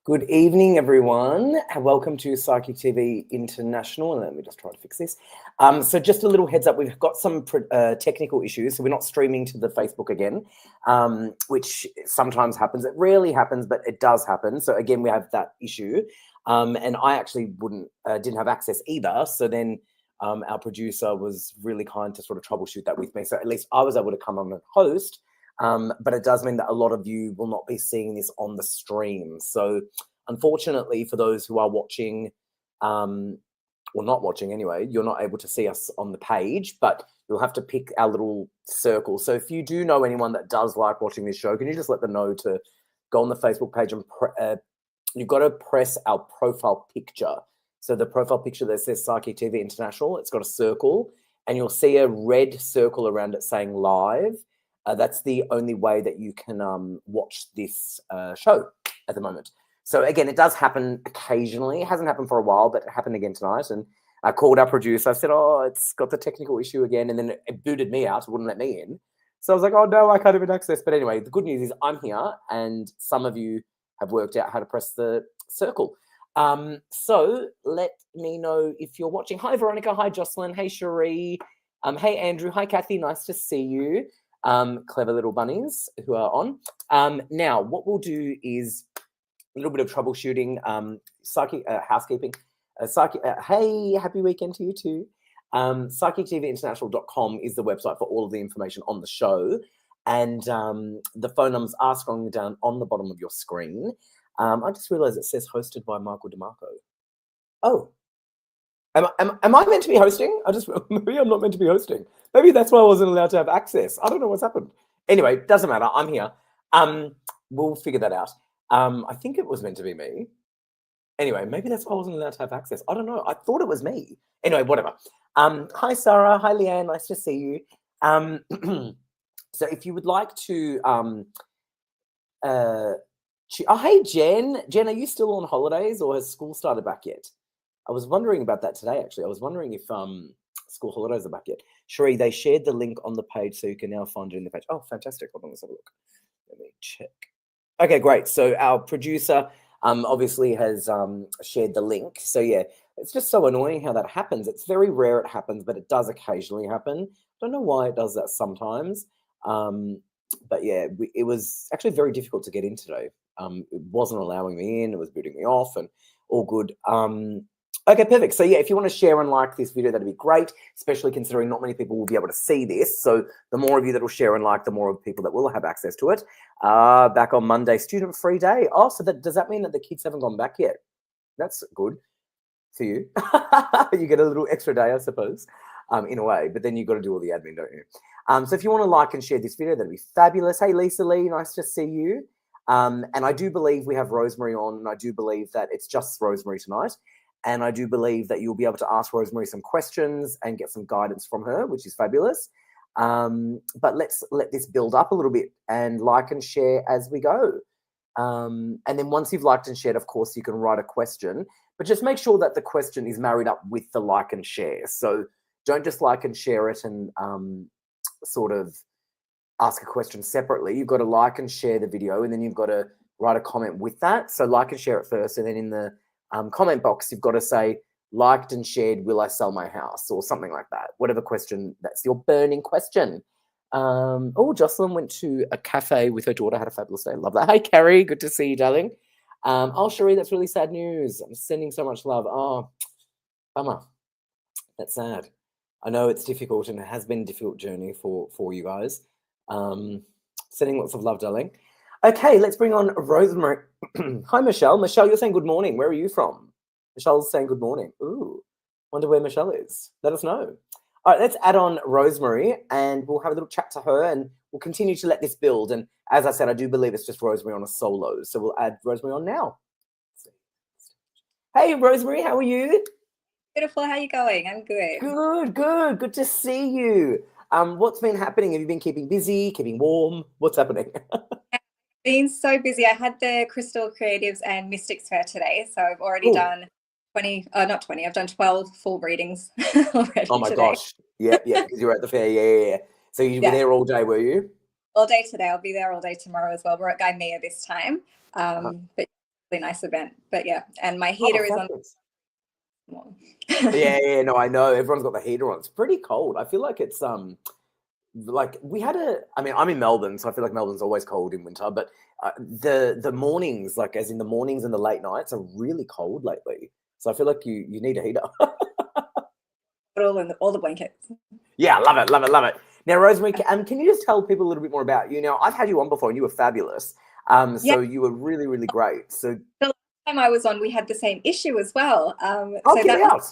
Good evening, everyone, and welcome to Psychic TV International. Let me just try to fix this. So just a little heads up, we've got some technical issues, so we're not streaming to the Facebook again, which sometimes happens. It rarely happens, but it does happen. So again, we have that issue. And I actually didn't have access either. So then our producer was really kind to sort of troubleshoot that with me. So at least I was able to come on and host. But it does mean that a lot of you will not be seeing this on the stream. So unfortunately, for those who are watching, or not watching anyway, you're not able to see us on the page, but you'll have to pick our little circle. So if you do know anyone that does like watching this show, can you just let them know to go on the Facebook page and you've got to press our profile picture. So the profile picture that says Psychic TV International, it's got a circle and you'll see a red circle around it saying live. That's the only way that you can watch this show at the moment. So again, it does happen occasionally. It hasn't happened for a while, but it happened again tonight. And I called our producer. I said, oh, it's got the technical issue again. And then it booted me out. It wouldn't let me in. So I was like, oh, no, I can't even access. But anyway, the good news is I'm here. And some of you have worked out how to press the circle. So let me know if you're watching. Hi, Veronica. Hi, Jocelyn. Hey, Cherie. Hey, Andrew. Hi, Kathy. Nice to see you. Clever little bunnies who are on. Now, what we'll do is a little bit of troubleshooting, psychic housekeeping. Hey, happy weekend to you too. PsychicTVInternational.com is the website for all of the information on the show. And the phone numbers are scrolling down on the bottom of your screen. I just realized it says hosted by Michael DeMarco. Oh. Am I meant to be hosting? Maybe I'm not meant to be hosting. Maybe that's why I wasn't allowed to have access. I don't know what's happened. Anyway, doesn't matter. I'm here. We'll figure that out. I think it was meant to be me. Anyway, maybe that's why I wasn't allowed to have access. I don't know. I thought it was me. Anyway, whatever. Hi, Sarah. Hi, Leanne. Nice to see you. So if you would like to... oh, hey, Jen. Jen, are you still on holidays or has school started back yet? I was wondering about that today, actually. I was wondering if school holidays are back yet. Cherie, they shared the link on the page, so you can now find it in the page. Oh, fantastic. Hold on, let's have a look. Let me check. Okay, great. So our producer obviously has shared the link. So, yeah, it's just so annoying how that happens. It's very rare it happens, but it does occasionally happen. I don't know why it does that sometimes. But, yeah, it was actually very difficult to get in today. It wasn't allowing me in. It was booting me off and all good. Okay, perfect. So, yeah, if you want to share and like this video, that'd be great, especially considering not many people will be able to see this. So the more of you that will share and like, the more of people that will have access to it. Back on Monday, student-free day. Oh, so does that mean that the kids haven't gone back yet? That's good for you. You get a little extra day, I suppose, in a way. But then you've got to do all the admin, don't you? So if you want to like and share this video, that'd be fabulous. Hey, Lisa Lee, nice to see you. And I do believe we have Rosemary on, and I do believe that it's just Rosemary tonight. And I do believe that you'll be able to ask Rosemary some questions and get some guidance from her, which is fabulous. But let's let this build up a little bit and like and share as we go. And then once you've liked and shared, of course, you can write a question. But just make sure that the question is married up with the like and share. So don't just like and share it and sort of ask a question separately. You've got to like and share the video, and then you've got to write a comment with that. So like and share it first, and then in the comment box, you've got to say, liked and shared, will I sell my house? Or something like that. Whatever question, that's your burning question. Oh, Jocelyn went to a cafe with her daughter, had a fabulous day. Love that. Hey, Carrie, good to see you, darling. Oh, Cherie, that's really sad news. I'm sending so much love. Oh, bummer. That's sad. I know it's difficult, and it has been a difficult journey for you guys. Sending lots of love, darling. Okay, let's bring on Rosemary. Hi, Michelle. Michelle, you're saying good morning. Where are you from? Michelle's saying good morning. Ooh, wonder where Michelle is. Let us know. All right, let's add on Rosemary, and we'll have a little chat to her, and we'll continue to let this build. And as I said, I do believe it's just Rosemary on a solo, so we'll add Rosemary on now. Hey, Rosemary, how are you? Beautiful. How are you going? I'm good. Good. Good to see you. What's been happening? Have you been keeping busy, keeping warm? What's happening? Been so busy. I had the Crystal Creatives and Mystics Fair today, so I've already done 20, not 20, I've done 12 full readings already. Oh my today. gosh. Yeah, because you're at the fair. Yeah. So you were there all day, were you? All day today. I'll be there all day tomorrow as well. We're at Gaimea this time. But really nice event. But yeah, and my Oh, heater is on. fabulous. Yeah, no, I know. Everyone's got the heater on. It's pretty cold. I feel like it's like we had I mean, I'm in Melbourne, so I feel like Melbourne's always cold in winter, but the mornings, like as in the mornings and the late nights, are really cold lately. So I feel like you need a heater. all the blankets. Yeah, love it, love it, love it. Now, Rosemary, can you just tell people a little bit more about you? Now, I've had you on before, and you were fabulous. Yeah. So you were really, really great. So The last time I was on, we had the same issue as well. I'll get out.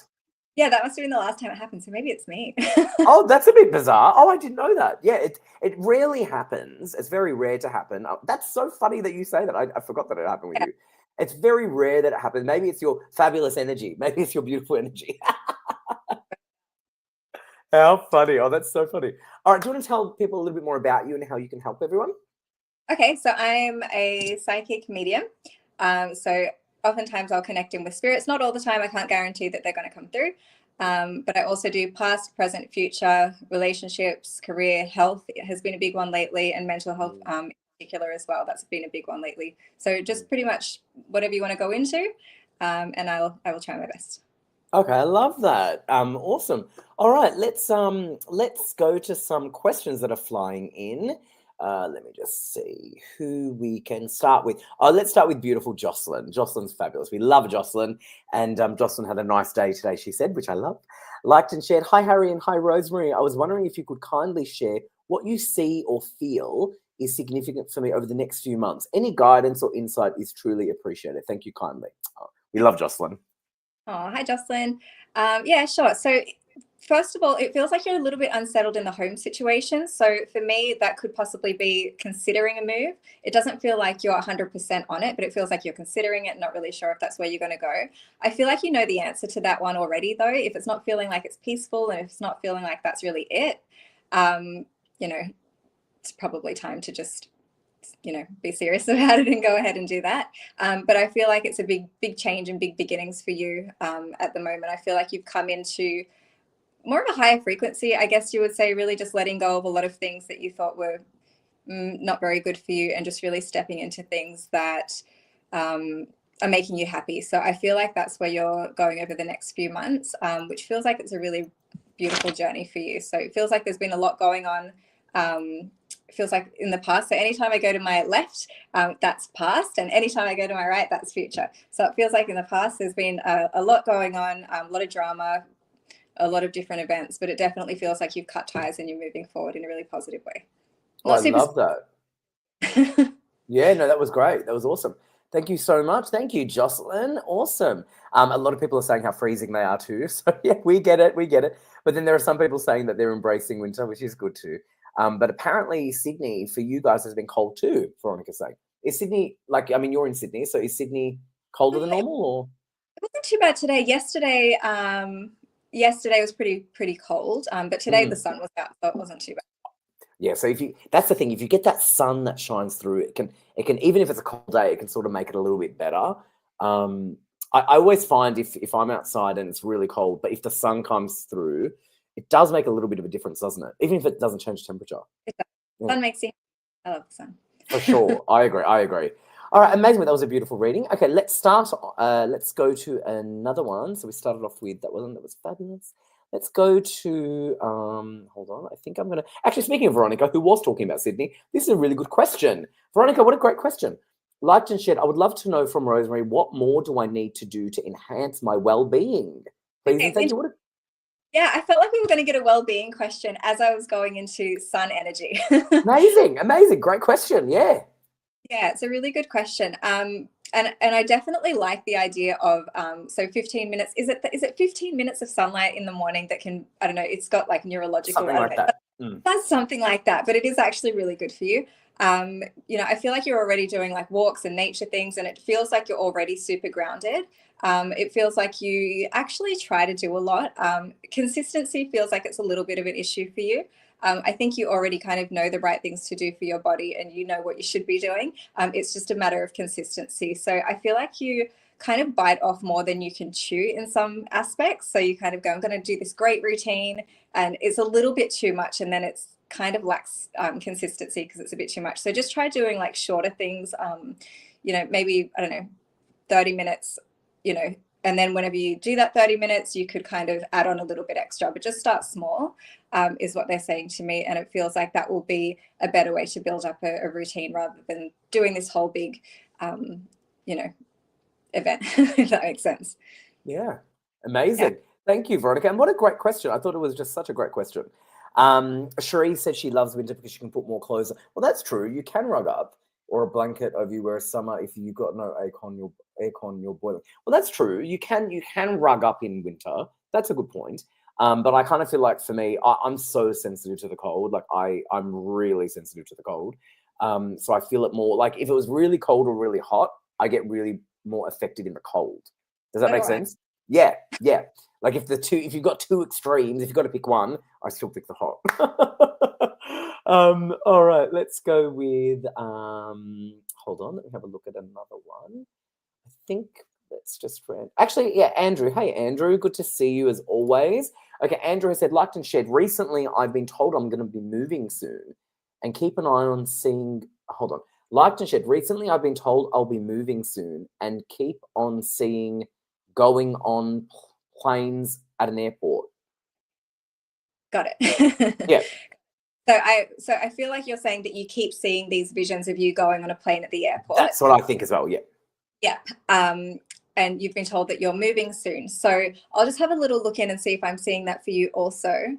Yeah, that must have been the last time it happened. So maybe it's me. Oh, that's a bit bizarre. Oh, I didn't know that. Yeah, it rarely happens. It's very rare to happen. That's so funny that you say that. I forgot that it happened with you. It's very rare that it happens. Maybe it's your fabulous energy. Maybe it's your beautiful energy. How funny. Oh, that's so funny. All right, do you want to tell people a little bit more about you and how you can help everyone? Okay, so I'm a psychic medium. So oftentimes I'll connect in with spirits. Not all the time. I can't guarantee that they're going to come through. But I also do past, present, future, relationships, career, health has been a big one lately, and mental health in particular as well. That's been a big one lately. So just pretty much whatever you want to go into, and I will try my best. Okay, I love that. Awesome. All right, let's go to some questions that are flying in. Let me just see who we can start with. Oh, let's start with beautiful Jocelyn. Jocelyn's fabulous. We love Jocelyn. And Jocelyn had a nice day today, she said, which I love. Liked and shared. Hi, Harry, and hi, Rosemary. I was wondering if you could kindly share what you see or feel is significant for me over the next few months. Any guidance or insight is truly appreciated. Thank you kindly. Oh, we love Jocelyn. Oh, hi, Jocelyn. Yeah, sure. So first of all, it feels like you're a little bit unsettled in the home situation. So for me, that could possibly be considering a move. It doesn't feel like you're 100% on it, but it feels like you're considering it, not really sure if that's where you're going to go. I feel like you know the answer to that one already, though. If it's not feeling like it's peaceful and if it's not feeling like that's really it, you know, it's probably time to just be serious about it and go ahead and do that. But I feel like it's a big change and big beginnings for you at the moment. I feel like you've come into more of a higher frequency, I guess you would say, really just letting go of a lot of things that you thought were not very good for you and just really stepping into things that are making you happy. So I feel like that's where you're going over the next few months, which feels like it's a really beautiful journey for you. So it feels like there's been a lot going on. It feels like in the past. So anytime I go to my left, that's past, and anytime I go to my right, that's future. So it feels like in the past there's been a lot going on, a lot of drama, a lot of different events, but it definitely feels like you've cut ties and you're moving forward in a really positive way. I love that. Yeah, no, that was great. That was awesome. Thank you so much. Thank you, Jocelyn. Awesome. A lot of people are saying how freezing they are too. So yeah, we get it. We get it. But then there are some people saying that they're embracing winter, which is good too. But apparently Sydney for you guys has been cold too, Veronica's saying. Is Sydney, like, I mean, you're in Sydney, so is Sydney colder than normal or? It wasn't too bad today. Yesterday was pretty cold. But today the sun was out, so it wasn't too bad. Yeah, so that's the thing, if you get that sun that shines through, it can even if it's a cold day, it can sort of make it a little bit better. I always find if I'm outside and it's really cold, but if the sun comes through, it does make a little bit of a difference, doesn't it? Even if it doesn't change temperature. The sun makes you happy. I love the sun. For sure. I agree. All right, amazing. That was a beautiful reading. Okay, let's start. Let's go to another one. So we started off with that one that was fabulous. Let's go to, hold on. I think I'm going to, actually, speaking of Veronica, who was talking about Sydney, this is a really good question. Veronica, what a great question. Liked and shared. I would love to know from Rosemary, what more do I need to do to enhance my well-being? Please and thank you. Yeah, I felt like we were going to get a well-being question as I was going into sun energy. Amazing. Great question. Yeah. Yeah, it's a really good question. And I definitely like the idea of so 15 minutes. Is it 15 minutes of sunlight in the morning that can, I don't know, it's got like neurological something like that. That's something like that, but it is actually really good for you. I feel like you're already doing like walks and nature things, and it feels like you're already super grounded. It feels like you actually try to do a lot. Consistency feels like it's a little bit of an issue for you. I think you already kind of know the right things to do for your body and you know what you should be doing. It's just a matter of consistency. So I feel like you kind of bite off more than you can chew in some aspects. So you kind of go, I'm going to do this great routine, and it's a little bit too much, and then it's kind of lacks consistency because it's a bit too much. So just try doing like shorter things, maybe, I don't know, 30 minutes, you know, and then whenever you do that 30 minutes, you could kind of add on a little bit extra, but just start small, is what they're saying to me. And it feels like that will be a better way to build up a routine rather than doing this whole big, you know, event, if that makes sense. Yeah, amazing. Yeah. Thank you, Veronica. And what a great question. I thought it was just such a great question. Cherie said she loves winter because she can put more clothes on. Well, that's true. You can rug up or a blanket over you, whereas summer, if you've got no aircon, you're boiling. Well, that's true. You can rug up in winter. That's a good point. But I kind of feel like for me, I'm so sensitive to the cold. Like I'm really sensitive to the cold. So I feel it more. Like if it was really cold or really hot, I get really more affected in the cold. Does that make sense? Yeah, yeah. Like if you've got two extremes, if you've got to pick one, I still pick the hot. All right, let's go with hold on, let me have a look at another one. I think let's just actually, yeah, Andrew. Hey Andrew, good to see you as always. Okay, Andrew has said, liked and shared. Recently, I've been told I'm gonna be moving soon. And keep an eye on seeing hold on. Liked and shared. Recently, I've been told I'll be moving soon and keep on seeing going on planes at an airport. Got it. Yeah. So I feel like you're saying that you keep seeing these visions of you going on a plane at the airport. That's what I think as well, yeah. Yeah. And you've been told that you're moving soon. So I'll just have a little look in and see if I'm seeing that for you also.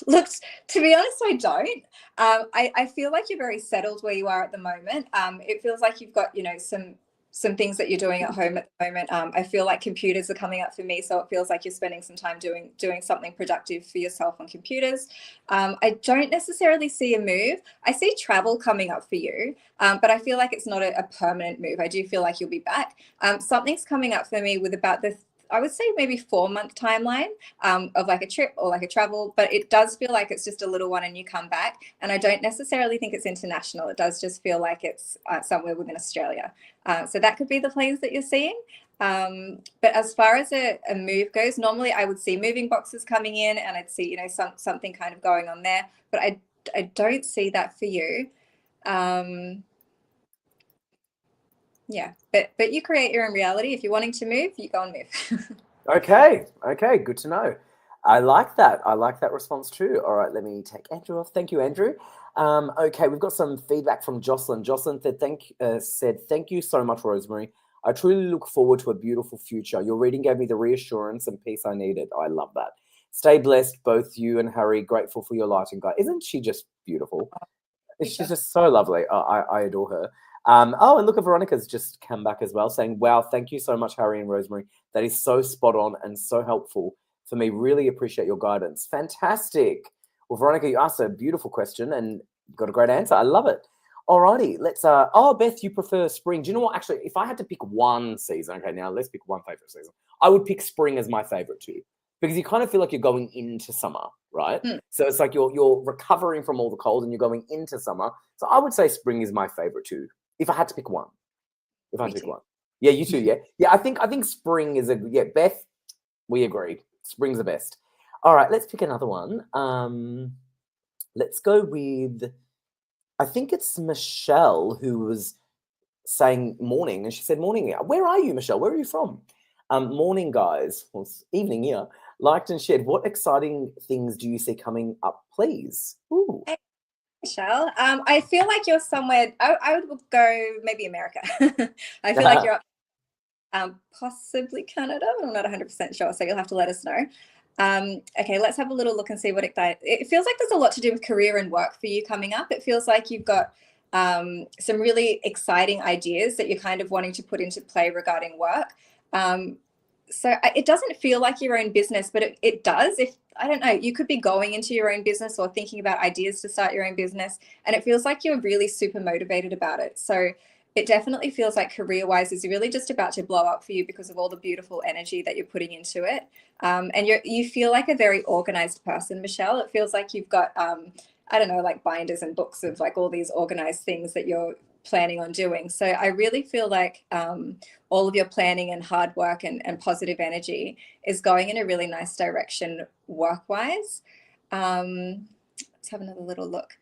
Look, to be honest, I don't. I feel like you're very settled where you are at the moment. It feels like you've got, you know, some things that you're doing at home at the moment. I feel like computers are coming up for me, so it feels like you're spending some time doing something productive for yourself on computers. I don't necessarily see a move. I see travel coming up for you, but I feel like it's not a permanent move. I do feel like you'll be back. Something's coming up for me with about I would say maybe 4-month timeline of like a trip or like a travel, but it does feel like it's just a little one and you come back. And I don't necessarily think it's international. It does just feel like it's somewhere within Australia. So that could be the planes that you're seeing. But as far as a move goes, normally I would see moving boxes coming in and I'd see, you know, something kind of going on there, but I don't see that for you. Yeah, but you create your own reality. If you're wanting to move, you go and move. Okay, good to know. I like that. I like that response too. All right, let me take Andrew off. Thank you, Andrew. Okay, we've got some feedback from Jocelyn. Jocelyn said, thank you so much, Rosemary. I truly look forward to a beautiful future. Your reading gave me the reassurance and peace I needed. I love that. Stay blessed, both you and Harry. Grateful for your light and guide. Isn't she just beautiful? She's just so lovely. Oh, I adore her. Oh, and look at Veronica's just come back as well, saying, wow, thank you so much, Harry and Rosemary. That is so spot on and so helpful for me. Really appreciate your guidance. Fantastic. Well, Veronica, you asked a beautiful question and got a great answer. I love it. All righty, let's, oh, Beth, you prefer spring. Do you know what? Actually, if I had to pick one season, okay, now let's pick one favorite season. I would pick spring as my favorite too, because you kind of feel like you're going into summer, right? So it's like you're recovering from all the cold and you're going into summer. So I would say spring is my favorite too, if I had to pick one. If I had to pick one. Yeah, you too, yeah. Yeah, I think spring is Beth, we agree. Spring's the best. All right, let's pick another one. Let's go with, I think it's Michelle who was saying morning, and she said morning. Where are you, Michelle? Where are you from? Morning, guys. Well, it's evening here. Liked and shared. What exciting things do you see coming up, please? Ooh. Hey, Michelle, I feel like you're somewhere. I would go maybe America. I feel like you're possibly Canada, but I'm not 100% sure. So you'll have to let us know. Okay, let's have a little look and see what it feels like. There's a lot to do with career and work for you coming up. It feels like you've got some really exciting ideas that you're kind of wanting to put into play regarding work. So it doesn't feel like your own business, but it does. If I don't know, you could be going into your own business or thinking about ideas to start your own business, and it feels like you're really super motivated about it. So it definitely feels like career-wise is really just about to blow up for you because of all the beautiful energy that you're putting into it. And you feel like a very organized person, Michelle. It feels like you've got, I don't know, like binders and books of like all these organized things that you're planning on doing. So I really feel like all of your planning and hard work and positive energy is going in a really nice direction work-wise. Let's have another little look.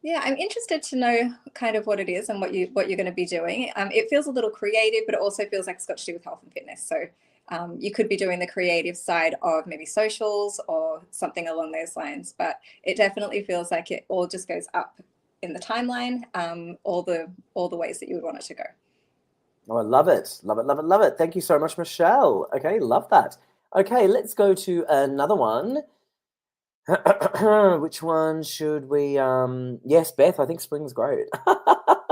Yeah, I'm interested to know kind of what it is and what you're going to be doing. It feels a little creative, but it also feels like it's got to do with health and fitness. So you could be doing the creative side of maybe socials or something along those lines. But it definitely feels like it all just goes up in the timeline, all the ways that you would want it to go. Oh, I love it. Love it, love it, love it. Thank you so much, Michelle. Okay, love that. Okay, let's go to another one. Which one should we yes, Beth, I think spring's great. I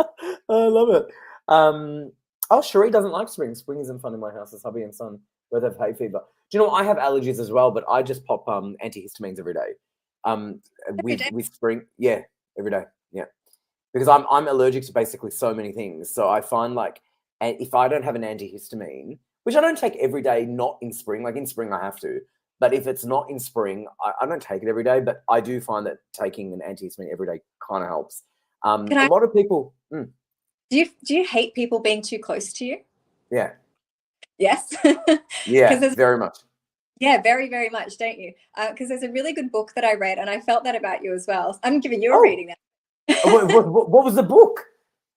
love it. Oh, Cherie doesn't like spring. Spring isn't fun in my house. It's hubby and son both have hay fever. Do you know I have allergies as well, but I just pop antihistamines every day. With spring, yeah, every day. Yeah. Because I'm allergic to basically so many things. So I find like if I don't have an antihistamine, which I don't take every day, not in spring, like in spring I have to, but if it's not in spring, I don't take it every day, but I do find that taking an antihistamine every day kind of helps. A lot of people... Do you hate people being too close to you? Yeah. Yes. Yeah, very much. Yeah, very, very much, don't you? Because there's a really good book that I read, and I felt that about you as well. I'm giving you a reading now. What was the book?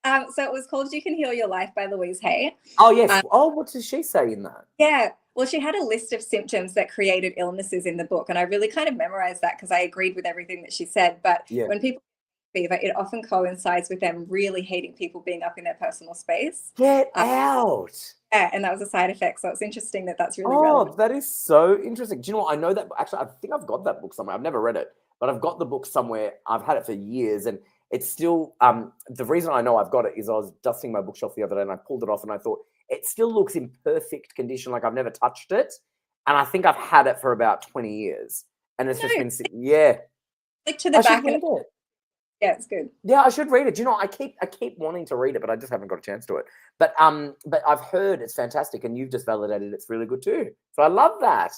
So it was called You Can Heal Your Life by Louise Hay. Oh, yes. What does she say in that? Yeah. Well, she had a list of symptoms that created illnesses in the book, and I really kind of memorized that because I agreed with everything that she said. But when people have fever, it often coincides with them really hating people being up in their personal space. Get out. Yeah, and that was a side effect. So it's interesting that that's really relevant. That is so interesting. Do you know what? I know that actually, I think I've got that book somewhere. I've never read it, but I've got the book somewhere. I've had it for years, and it's still the reason I know I've got it is I was dusting my bookshelf the other day and I pulled it off and I thought it still looks in perfect condition, like I've never touched it. And I think I've had it for about 20 years. And it's just been sitting. Yeah. Click to the back and yeah, it's good. Yeah, I should read it. Do you know, I keep wanting to read it, but I just haven't got a chance to it. But I've heard it's fantastic, and you've just validated it's really good too. So I love that.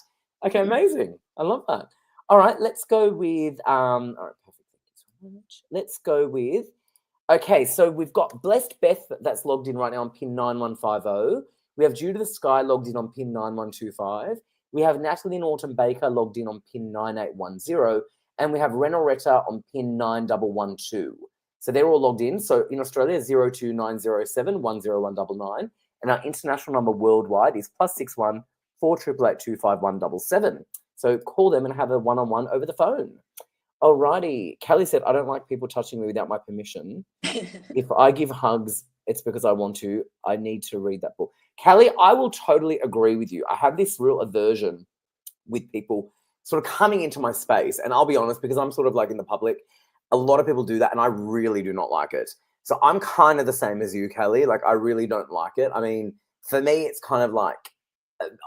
Okay, amazing. I love that. All right, let's go with all right, perfect. Thank you so much. Let's go with okay, so we've got Blessed Beth that's logged in right now on pin 9150. We have Jude of the Sky logged in on pin 9125. We have Natalie and Autumn Baker logged in on pin 9810. And we have Renoretta on pin 9112. So they're all logged in. So in Australia, 02907 10199. And our international number worldwide is +61 488 25177. So call them and have a one-on-one over the phone. Alrighty. Kelly said, I don't like people touching me without my permission. If I give hugs, it's because I want to. I need to read that book. Kelly, I will totally agree with you. I have this real aversion with people sort of coming into my space. And I'll be honest, because I'm sort of like in the public, a lot of people do that and I really do not like it. So I'm kind of the same as you, Kelly. Like, I really don't like it. I mean, for me, it's kind of like,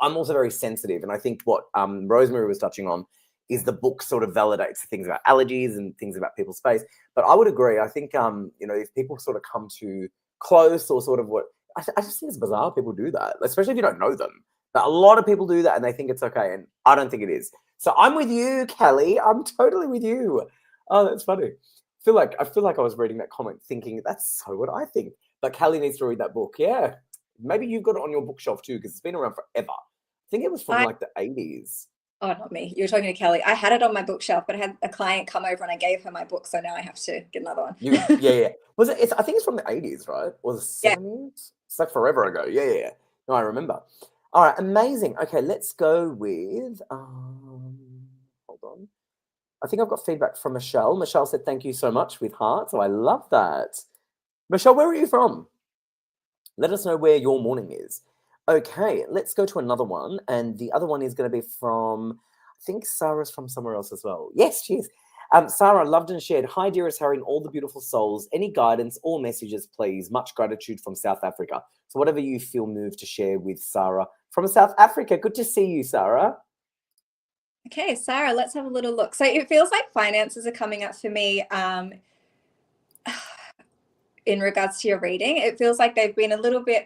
I'm also very sensitive. And I think what Rosemary was touching on is the book sort of validates things about allergies and things about people's space. But I would agree. I think, if people sort of come too close or sort of I just think it's bizarre people do that, especially if you don't know them. But a lot of people do that and they think it's okay. And I don't think it is. So I'm with you, Kelly. I'm totally with you. Oh, that's funny. I feel like I was reading that comment thinking that's so what I think. But Kelly needs to read that book. Yeah. Maybe you've got it on your bookshelf too, because it's been around forever. I think it was from like the 80s. Oh, not me. You were talking to Kelly. I had it on my bookshelf, but I had a client come over and I gave her my book. So now I have to get another one. Yeah. Was it? I think it's from the 80s, right? Or the 70s? Yeah. It's like forever ago. Yeah. No, I remember. All right, amazing. Okay, let's go with, hold on. I think I've got feedback from Michelle. Michelle said, thank you so much with heart. So I love that. Michelle, where are you from? Let us know where your morning is. Okay, let's go to another one. And the other one is going to be from, I think Sarah's from somewhere else as well. Yes, she is. Sarah loved and shared. Hi, dearest Harry and all the beautiful souls. Any guidance or messages, please? Much gratitude from South Africa. So whatever you feel moved to share with Sarah from South Africa. Good to see you, Sarah. Okay, Sarah, let's have a little look. So it feels like finances are coming up for me in regards to your reading. It feels like they've been a little bit,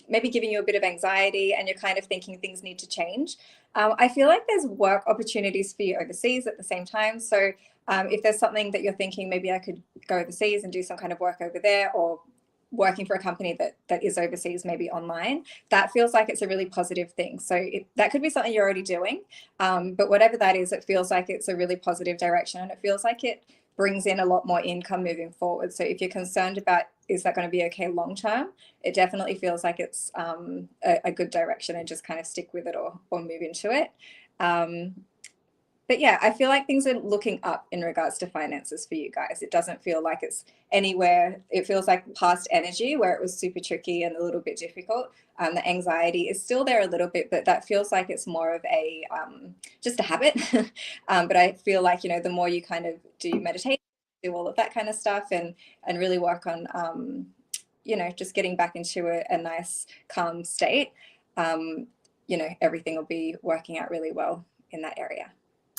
maybe giving you a bit of anxiety and you're kind of thinking things need to change. I feel like there's work opportunities for you overseas at the same time. So if there's something that you're thinking, maybe I could go overseas and do some kind of work over there, or working for a company that is overseas, maybe online, that feels like it's a really positive thing. So that could be something you're already doing. But whatever that is, it feels like it's a really positive direction, and it feels like brings in a lot more income moving forward. So if you're concerned about, is that going to be okay long term, it definitely feels like it's a good direction, and just kind of stick with it or move into it. But yeah, I feel like things are looking up in regards to finances for you guys. It doesn't feel like it's anywhere. It feels like past energy where it was super tricky and a little bit difficult. The anxiety is still there a little bit, but that feels like it's more of a just a habit. But I feel like, you know, the more you kind of do meditation, do all of that kind of stuff, and really work on, you know, just getting back into a nice calm state, you know, everything will be working out really well in that area.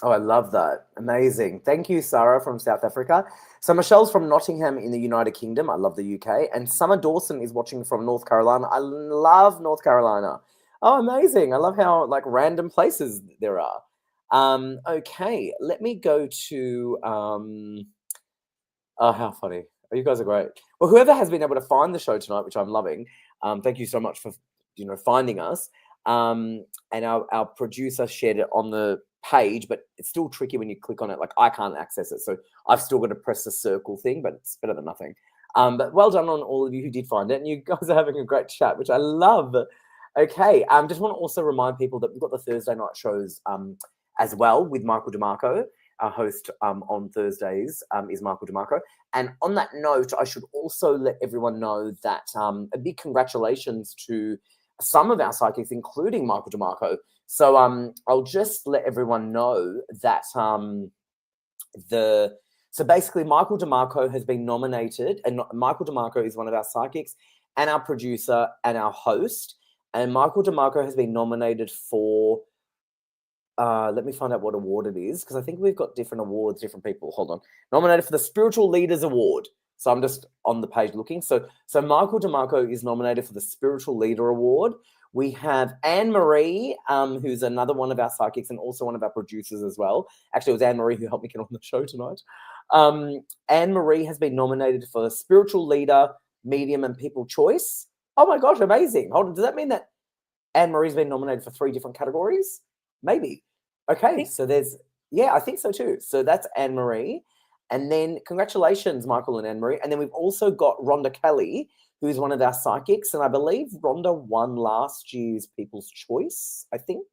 Oh, I love that. Amazing. Thank you, Sarah from South Africa. So Michelle's from Nottingham in the United Kingdom. I love the UK. And Summer Dawson is watching from North Carolina. I love North Carolina. Oh, amazing. I love how like random places there are. Okay, let me go to oh, how funny. Oh, you guys are great. Well, whoever has been able to find the show tonight, which I'm loving, thank you so much for, you know, finding us. And our producer shared it on the page, but it's still tricky when you click on it. Like I can't access it, so I've still got to press the circle thing, but it's better than nothing. But well done on all of you who did find it, and you guys are having a great chat, which I love. Okay, just want to also remind people that we've got the Thursday night shows as well with Michael DeMarco. Our host on Thursdays is Michael DeMarco. And on that note, I should also let everyone know that a big congratulations to some of our psychics, including Michael DeMarco. So I'll just let everyone know that so basically Michael DeMarco has been nominated, and Michael DeMarco is one of our psychics and our producer and our host. And Michael DeMarco has been nominated for, let me find out what award it is, because I think we've got different awards, different people. Hold on. Nominated for the Spiritual Leaders Award. So I'm just on the page looking. So Michael DeMarco is nominated for the Spiritual Leader Award. We have Anne-Marie, who's another one of our psychics and also one of our producers as well. Actually, it was Anne-Marie who helped me get on the show tonight. Anne-Marie has been nominated for Spiritual Leader, Medium, and People Choice. Oh my gosh, amazing. Hold on, does that mean that Anne-Marie's been nominated for 3 different categories? Maybe. Okay, so there's, yeah, I think so too. So that's Anne-Marie. And then congratulations, Michael and Anne-Marie. And then we've also got Rhonda Kelly, who's one of our psychics. And I believe Rhonda won last year's People's Choice, I think.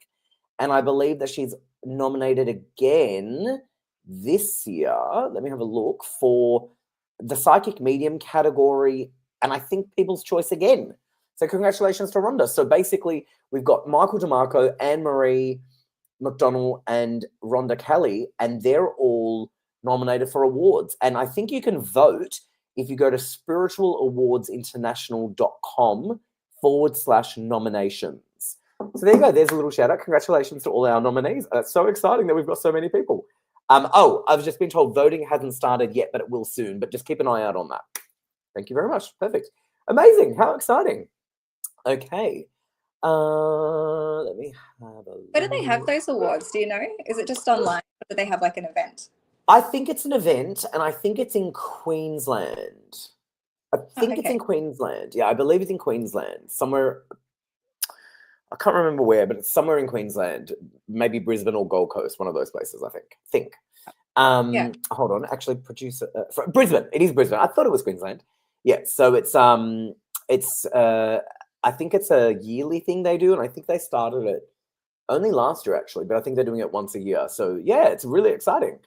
And I believe that she's nominated again this year. Let me have a look for the Psychic Medium category. And I think People's Choice again. So congratulations to Rhonda. So basically, we've got Michael DeMarco, Anne-Marie McDonald, and Rhonda Kelly, and they're all nominated for awards. And I think you can vote if you go to spiritualawards.international.com/nominations. So there you go. There's a little shout out. Congratulations to all our nominees. It's so exciting that we've got so many people. Oh, I've just been told voting hasn't started yet, but it will soon. But just keep an eye out on that. Thank you very much. Perfect. Amazing. How exciting. Okay. Let me have a look. Where do they have those awards? Do you know? Is it just online, or do they have like an event? I think it's an event, and I think it's in Queensland. I think it's in Queensland. Yeah, I believe it's in Queensland. Somewhere, I can't remember where, but it's somewhere in Queensland. Maybe Brisbane or Gold Coast, one of those places, I think. Yeah. Hold on. Actually, producer, Brisbane. It is Brisbane. I thought it was Queensland. Yeah, so it's I think it's a yearly thing they do, and I think they started it only last year, actually, but I think they're doing it once a year. So, yeah, it's really exciting.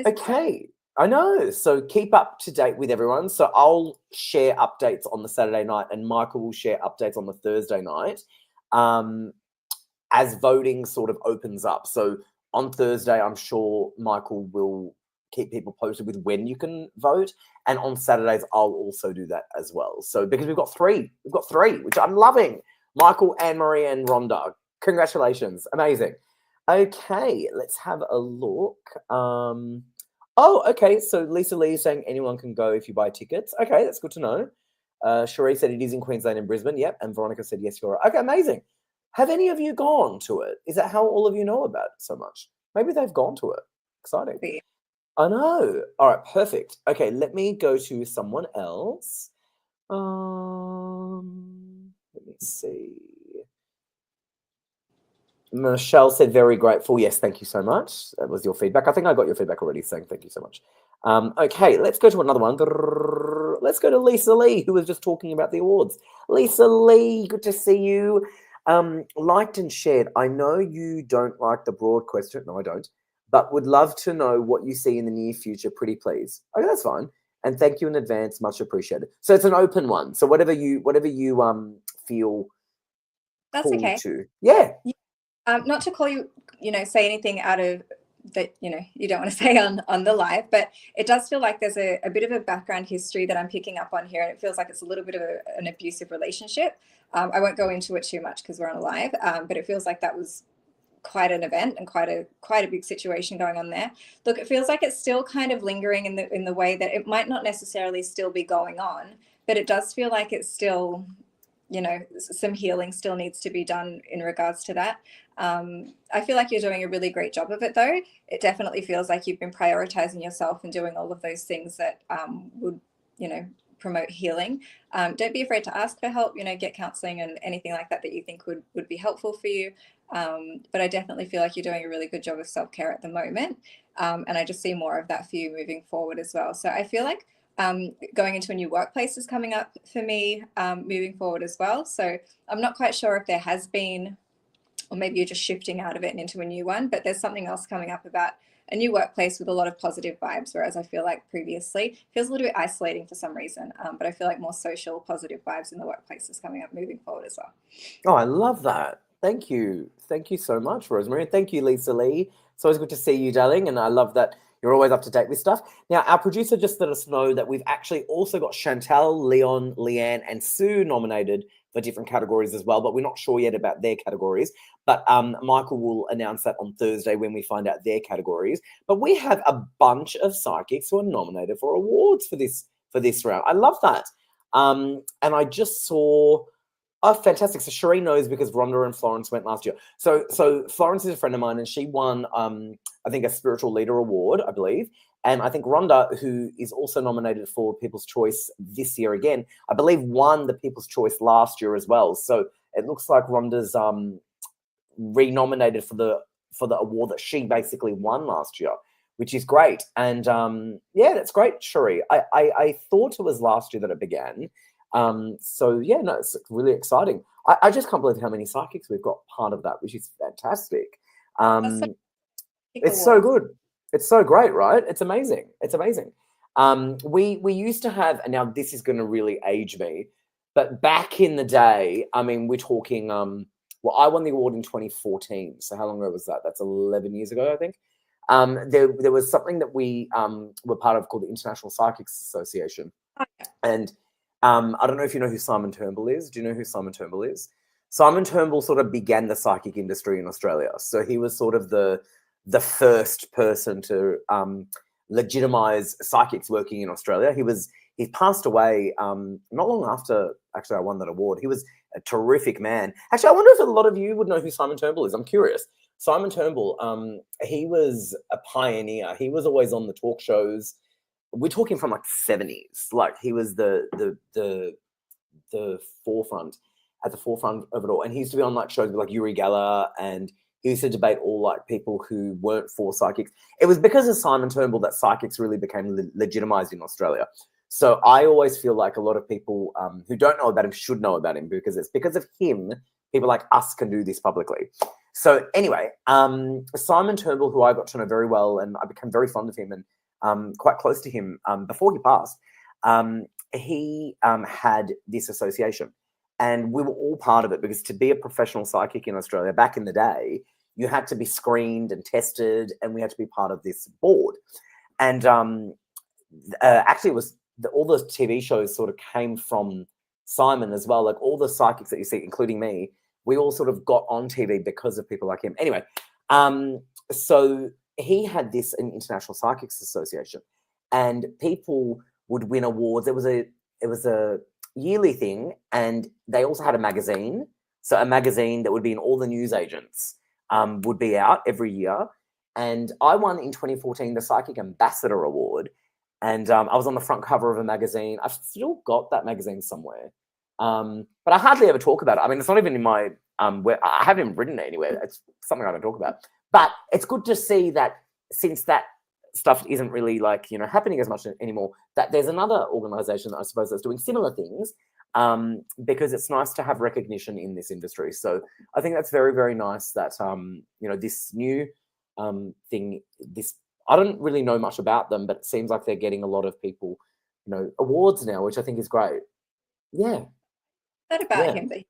Okay, I know. So keep up to date with everyone. So I'll share updates on the Saturday night, and Michael will share updates on the Thursday night as voting sort of opens up. So on Thursday, I'm sure Michael will keep people posted with when you can vote. And on Saturdays, I'll also do that as well. So because we've got three, which I'm loving. Michael, Anne-Marie, and Rhonda. Congratulations. Amazing. Okay, let's have a look. Oh, okay. So Lisa Lee is saying anyone can go if you buy tickets. Okay, that's good to know. Cherie said it is in Queensland and Brisbane. Yep. And Veronica said, yes, you're right. Okay, amazing. Have any of you gone to it? Is that how all of you know about it so much? Maybe they've gone to it. Exciting. I know. All right, perfect. Okay, let me go to someone else. Let me see. Michelle said very grateful. Yes, thank you so much. That was your feedback. I think I got your feedback already, saying thank you so much. Okay, let's go to another one. Let's go to Lisa Lee, who was just talking about the awards. Lisa Lee, good to see you. Liked and shared. I know you don't like the broad question. No, I don't. But would love to know what you see in the near future. Pretty please. Okay, that's fine. And thank you in advance. Much appreciated. So it's an open one. So whatever you feel That's called okay. to. Yeah. Not to call you, say anything out of that, you don't want to say on the live, but it does feel like there's a bit of a background history that I'm picking up on here. And it feels like it's a little bit of an abusive relationship. I won't go into it too much because we're on a live, but it feels like that was quite an event and quite a big situation going on there. Look, it feels like it's still kind of lingering in the way that it might not necessarily still be going on, but it does feel like it's still, some healing still needs to be done in regards to that. I feel like you're doing a really great job of it, though. It definitely feels like you've been prioritizing yourself and doing all of those things that would, promote healing. Don't be afraid to ask for help, get counseling and anything like that you think would be helpful for you. But I definitely feel like you're doing a really good job of self-care at the moment. And I just see more of that for you moving forward as well. So I feel like going into a new workplace is coming up for me moving forward as well. So I'm not quite sure if there has been, or maybe you're just shifting out of it and into a new one, but there's something else coming up about a new workplace with a lot of positive vibes, whereas I feel like previously it feels a little bit isolating for some reason, but I feel like more social positive vibes in the workplace is coming up moving forward as well. Oh, I love that. Thank you. Thank you so much, Rosemary. Thank you, Lisa Lee. It's always good to see you, darling, and I love that you're always up to date with stuff. Now, our producer just let us know that we've actually also got Chantal, Leon, Leanne, and Sue nominated for different categories as well, but we're not sure yet about their categories. But Michael will announce that on Thursday when we find out their categories. But we have a bunch of psychics who are nominated for awards for this round. I love that. And I just saw... Oh, fantastic. So Sheree knows because Rhonda and Florence went last year. So Florence is a friend of mine and she won, I think, a Spiritual Leader Award, I believe. And I think Rhonda, who is also nominated for People's Choice this year again, I believe won the People's Choice last year as well. So it looks like Rhonda's re-nominated for the award that she basically won last year, which is great. And yeah, that's great, Sheree. I thought it was last year that it began. So yeah, no, it's really exciting. I just can't believe how many psychics we've got part of that, which is fantastic. It's so good. It's so great, right? It's amazing. It's amazing. We used to have, and now this is going to really age me, but back in the day, I mean, we're talking, well, I won the award in 2014. So how long ago was that? That's 11 years ago, I think. There was something that we were part of called the International Psychics Association. And I don't know if you know who Simon Turnbull is. Do you know who Simon Turnbull is? Simon Turnbull sort of began the psychic industry in Australia. So he was sort of the first person to legitimize psychics working in Australia. He passed away not long after actually I won that award. He was a terrific man. Actually, I wonder if a lot of you would know who Simon Turnbull is. I'm curious. Simon Turnbull, he was a pioneer. He was always on the talk shows. We're talking from like 70s. Like he was the forefront, at the forefront of it all. And he used to be on like shows with like Uri Geller, and he used to debate all like people who weren't for psychics. It was because of Simon Turnbull that psychics really became legitimized in Australia. So I always feel like a lot of people who don't know about him should know about him, because it's because of him people like us can do this publicly. So anyway, Simon Turnbull, who I got to know very well, and I became very fond of him and quite close to him before he passed, he had this association, and we were all part of it, because to be a professional psychic in Australia back in the day, you had to be screened and tested, and we had to be part of this board. And actually it was all the TV shows sort of came from Simon as well. Like all the psychics that you see, including me, we all sort of got on TV because of people like him. Anyway, so he had this an International Psychics Association, and people would win awards. It was a yearly thing, and they also had a magazine. So a magazine that would be in all the newsagents would be out every year. And I won in 2014 the Psychic Ambassador Award, and I was on the front cover of a magazine. I've still got that magazine somewhere, but I hardly ever talk about it. I mean, it's not even in my where I haven't even written it anywhere. It's something I don't talk about. But it's good to see that since that stuff isn't really like, happening as much anymore, that there's another organization that I suppose that's doing similar things, because it's nice to have recognition in this industry. So I think that's very, very nice that, this new thing, I don't really know much about them, but it seems like they're getting a lot of people, awards now, which I think is great. Yeah. That about him, the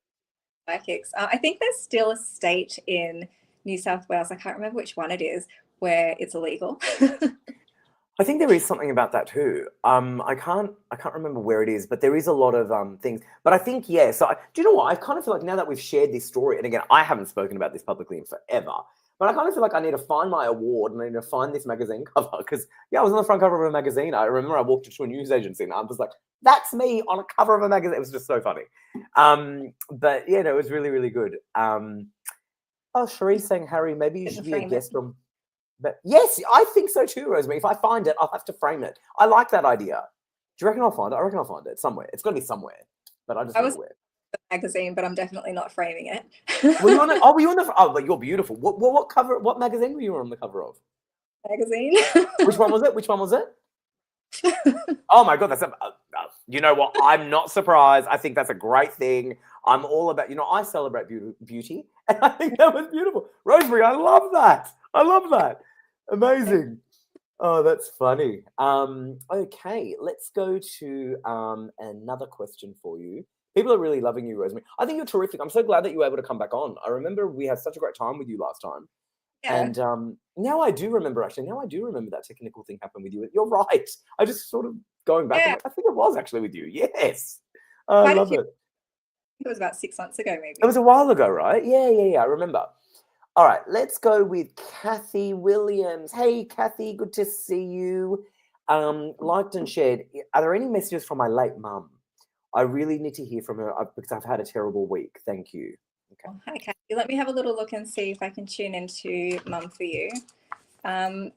psychics. I think there's still a state in New South Wales, I can't remember which one it is, where it's illegal. I think there is something about that too. I can't remember where it is, but there is a lot of things. But I think, do you know what? I kind of feel like now that we've shared this story, and again, I haven't spoken about this publicly in forever, but I kind of feel like I need to find my award and I need to find this magazine cover because, I was on the front cover of a magazine. I remember I walked into a news agency and I was like, that's me on a cover of a magazine. It was just so funny. But yeah, no, it was really, really good. Cherie's saying, Harry, maybe you should be a guest on. But yes, I think so too, Rosemary. If I find it, I'll have to frame it. I like that idea. Do you reckon I'll find it? I reckon I'll find it somewhere. It's got to be somewhere, but I just don't know where. Magazine, but I'm definitely not framing it. Were you on it? Oh, were you on the? Oh, but you're beautiful. What cover? What magazine were you on the cover of? Magazine. Which one was it? Which one was it? Oh my God, that's you know what? I'm not surprised. I think that's a great thing. I'm all about. I celebrate beauty, and I think that was beautiful, Rosemary. I love that. I love that. Amazing. Oh, that's funny. Okay, let's go to another question for you. People are really loving you, Rosemary. I think you're terrific. I'm so glad that you were able to come back on. I remember we had such a great time with you last time. Yeah. And now I do remember, that technical thing happened with you. You're right. I just sort of going back. Yeah. I think it was actually with you. Yes. I love it. It was about 6 months ago, maybe. It was a while ago, right? Yeah. I remember. All right, let's go with Kathy Williams. Hey, Kathy, good to see you. Liked and shared. Are there any messages from my late mum? I really need to hear from her because I've had a terrible week. Thank you. Okay. Oh, hi, Kathy. Let me have a little look and see if I can tune into mum for you.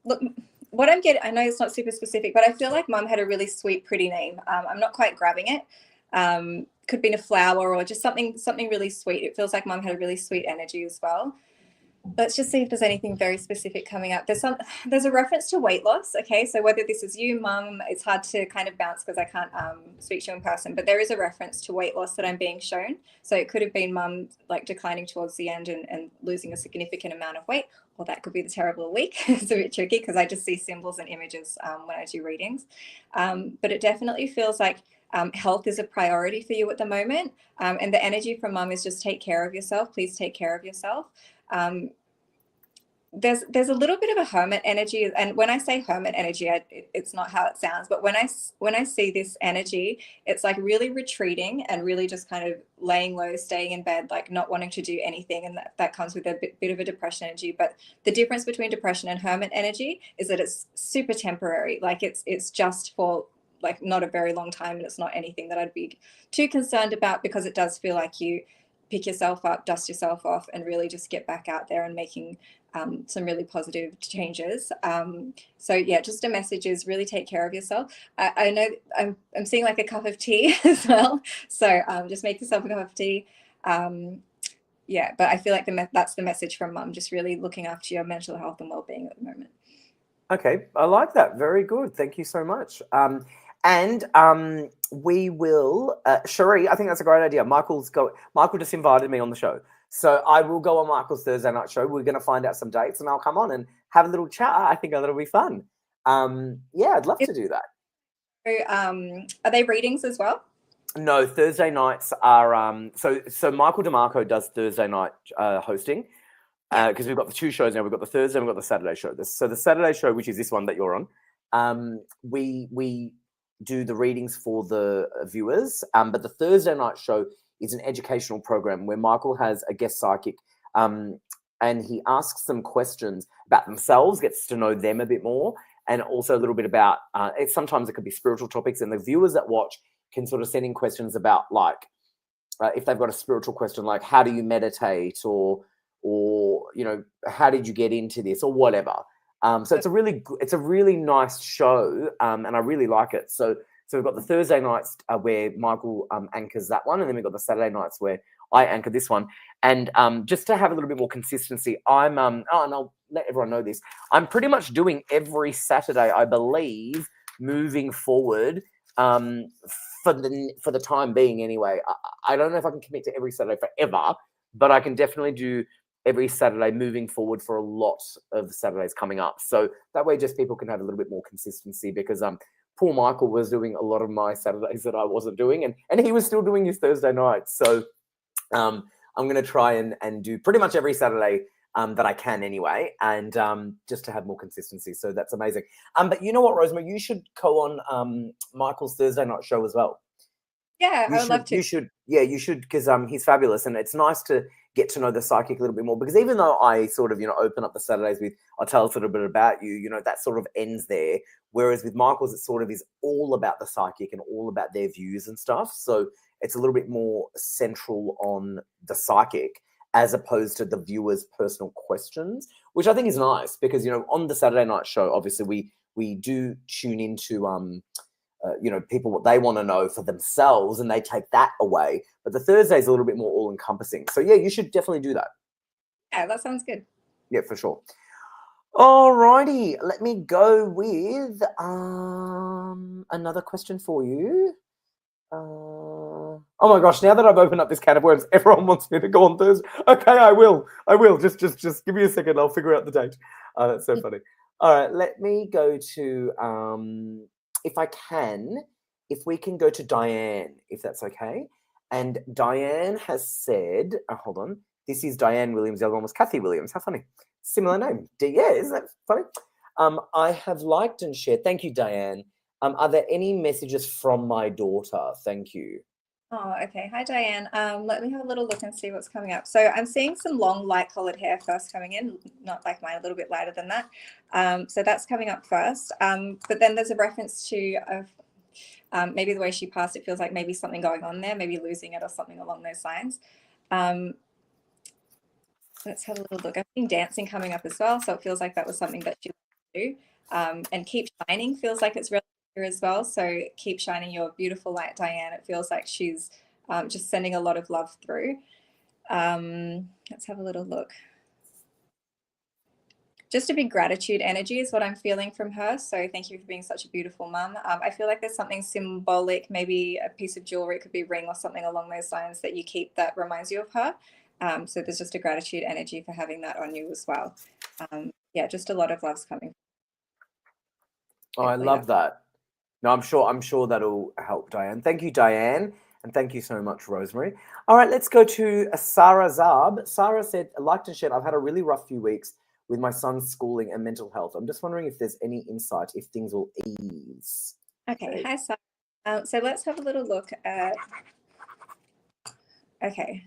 Look, what I'm getting, I know it's not super specific, but I feel like mum had a really sweet, pretty name. I'm not quite grabbing it. Could be a flower or just something really sweet. It feels like mum had a really sweet energy as well. Let's just see if there's anything very specific coming up. There's a reference to weight loss. Okay, so whether this is you, mum, it's hard to kind of bounce because I can't speak to you in person, but there is a reference to weight loss that I'm being shown. So it could have been mum like declining towards the end and losing a significant amount of weight, or that could be the terrible week. It's a bit tricky because I just see symbols and images when I do readings. But it definitely feels like health is a priority for you at the moment. And the energy from mum is just take care of yourself. Please take care of yourself. There's a little bit of a hermit energy, and when I say hermit energy, it's not how it sounds, but when I see this energy, it's like really retreating and really just kind of laying low, staying in bed, like not wanting to do anything, and that comes with a bit of a depression energy. But the difference between depression and hermit energy is that it's super temporary, like it's just for like not a very long time, and it's not anything that I'd be too concerned about, because it does feel like you pick yourself up, dust yourself off, and really just get back out there and making some really positive changes. So yeah, just a message is really take care of yourself. I know I'm seeing like a cup of tea as well. So just make yourself a cup of tea. Yeah, but I feel like that's the message from mum, just really looking after your mental health and well-being at the moment. Okay, I like that. Very good. Thank you so much. And we will, Cherie, I think that's a great idea. Michael just invited me on the show. So I will go on Michael's Thursday night show. We're going to find out some dates and I'll come on and have a little chat. I think that'll be fun. Yeah, I'd love to do that. So, are they readings as well? No, Thursday nights are, so Michael DeMarco does Thursday night hosting because we've got the two shows now. We've got the Thursday and we've got the Saturday show. So the Saturday show, which is this one that you're on, we do the readings for the viewers, but the Thursday night show is an educational program where Michael has a guest psychic and he asks them questions about themselves, gets to know them a bit more, and also a little bit about, sometimes it could be spiritual topics, and the viewers that watch can sort of send in questions about like, if they've got a spiritual question, like how do you meditate, or how did you get into this, or whatever. So it's a really nice show, and I really like it. So we've got the Thursday nights where Michael anchors that one, and then we've got the Saturday nights where I anchor this one. And just to have a little bit more consistency, I'm and I'll let everyone know this. I'm pretty much doing every Saturday, I believe, moving forward. For the time being, anyway. I don't know if I can commit to every Saturday forever, but I can definitely do every Saturday moving forward for a lot of Saturdays coming up. So that way, just people can have a little bit more consistency, because poor Michael was doing a lot of my Saturdays that I wasn't doing, and he was still doing his Thursday nights. So I'm going to try and do pretty much every Saturday that I can anyway, and just to have more consistency. So that's amazing. But you know what, Rosemary, you should go on Michael's Thursday night show as well. Yeah, I would love to. You should, because he's fabulous, and it's nice to get to know the psychic a little bit more. Because even though I sort of open up the Saturdays with I'll tell us a little bit about you, that sort of ends there. Whereas with Michael's, it sort of is all about the psychic and all about their views and stuff. So it's a little bit more central on the psychic as opposed to the viewer's personal questions, which I think is nice, because on the Saturday night show, obviously we do tune into people, what they want to know for themselves, and they take that away. But the Thursday is a little bit more all-encompassing. So, yeah, you should definitely do that. Yeah, that sounds good. Yeah, for sure. All righty. Let me go with another question for you. Oh, my gosh. Now that I've opened up this can of worms, everyone wants me to go on Thursday. Okay, I will. Just give me a second. I'll figure out the date. That's so funny. All right, let me go to... if we can go to Diane, if that's okay. And Diane has said, hold on, this is Diane Williams, the other one was Kathy Williams. How funny. Similar name. Yeah, isn't that funny? I have liked and shared. Thank you, Diane. Are there any messages from my daughter? Thank you. Oh, okay. Hi, Diane. Let me have a little look and see what's coming up. So I'm seeing some long, light-colored hair first coming in, not like mine, a little bit lighter than that. So that's coming up first. But then there's a reference to maybe the way she passed, it feels like maybe something going on there, maybe losing it or something along those lines. Let's have a little look. I'm seeing dancing coming up as well. So it feels like that was something that she wanted to do. And keep shining feels like it's relative as well. So keep shining your beautiful light, Diane. It feels like she's just sending a lot of love through. Let's have a little look. Just a big gratitude energy is what I'm feeling from her. So thank you for being such a beautiful mum. I feel like there's something symbolic, maybe a piece of jewelry, it could be a ring or something along those lines that you keep that reminds you of her. So there's just a gratitude energy for having that on you as well. Yeah, just a lot of love's coming. Oh, I love that. No, I'm sure that'll help, Diane. Thank you, Diane. And thank you so much, Rosemary. All right, let's go to Sarah Zab. Sarah said, liked and shared, I've had a really rough few weeks with my son's schooling and mental health. I'm just wondering if there's any insight, if things will ease. Okay, hi, Sarah. So let's have a little look at... Okay.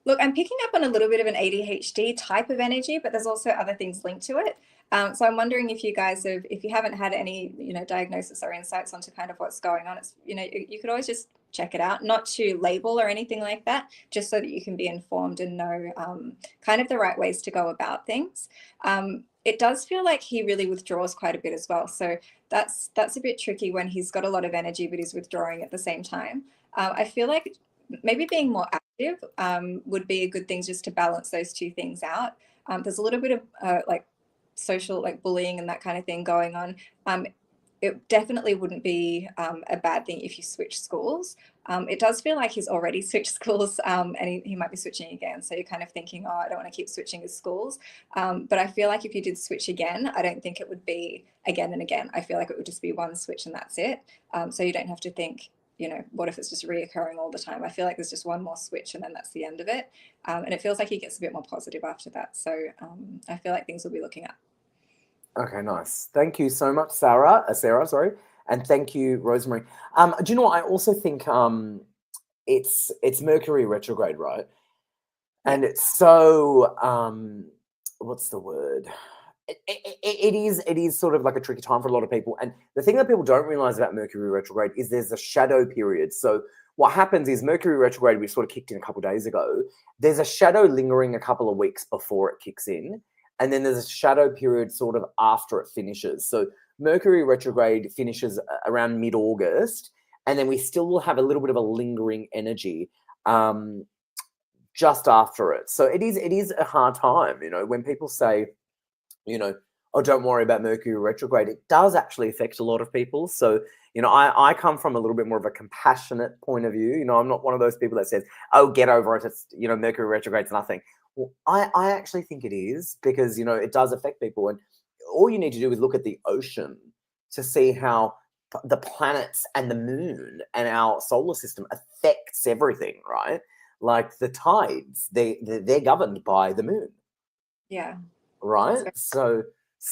Look, I'm picking up on a little bit of an ADHD type of energy, but there's also other things linked to it. So I'm wondering if you guys have, if you haven't had any, diagnosis or insights onto kind of what's going on, it's, you could always just check it out, not to label or anything like that, just so that you can be informed and know kind of the right ways to go about things. It does feel like he really withdraws quite a bit as well. So that's a bit tricky when he's got a lot of energy, but he's withdrawing at the same time. I feel like maybe being more active would be a good thing, just to balance those two things out. There's a little bit of like social, like bullying and that kind of thing going on. It definitely wouldn't be a bad thing if you switch schools. It does feel like he's already switched schools and he might be switching again. So you're kind of thinking, oh, I don't want to keep switching his schools. But I feel like if you did switch again, I don't think it would be again and again. I feel like it would just be one switch and that's it. So you don't have to think, what if it's just reoccurring all the time? I feel like there's just one more switch and then that's the end of it. And it feels like he gets a bit more positive after that. So I feel like things will be looking up. Okay, nice. Thank you so much, Sarah, and thank you, Rosemary. Do you know what? I also think it's Mercury retrograde, right? And it's so what's the word? It is sort of like a tricky time for a lot of people. And the thing that people don't realize about Mercury retrograde is there's a shadow period. So what happens is Mercury retrograde, which sort of kicked in a couple of days ago, there's a shadow lingering a couple of weeks before it kicks in. And then there's a shadow period sort of after it finishes. So Mercury retrograde finishes around mid-August. and then we still will have a little bit of a lingering energy just after it. So it is a hard time, when people say, oh, don't worry about Mercury retrograde. It does actually affect a lot of people. So, I come from a little bit more of a compassionate point of view. I'm not one of those people that says, oh, get over it. It's, Mercury retrograde's nothing. Well, I actually think it is, because, it does affect people. And all you need to do is look at the ocean to see how the planets and the moon and our solar system affects everything, right? Like the tides, they're governed by the moon. Yeah. Right? So,